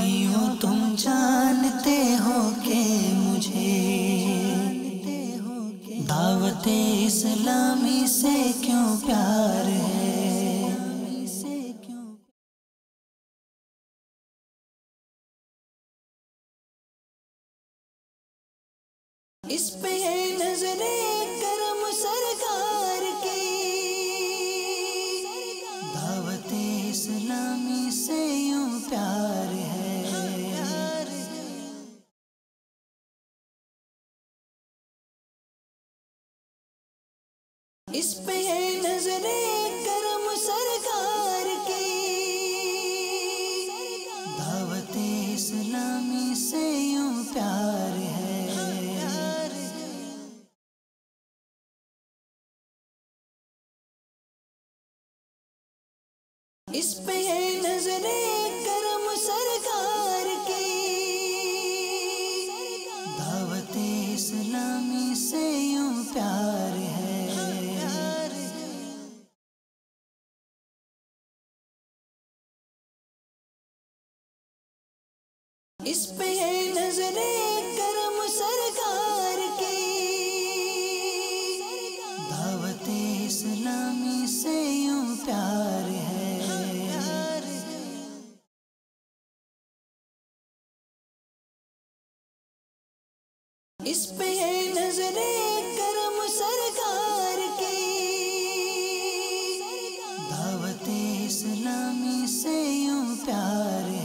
یوں تم جانتے ہو کہ مجھے دعوت اسلامی سے کیوں پیار ہے۔ اس پہ ہے نظر کرم سرکار کی، دعوت اسلامی سے یوں پیار ہے۔ اس پہ ہے نظر کرم سرکار کی، دعوت اسلامی سے یوں پیار ہے۔ اس پہ ہے نظر کرم سرکار کی، دعوت اسلامی سے یوں پیار ہے۔ اس پہ ہے نظر کرم سرکار کی، دعوت اسلامی سے یوں پیار ہے۔ اس پہ ہے نظر کرم سرکار کی، دعوت اسلامی سے یوں پیار ہے۔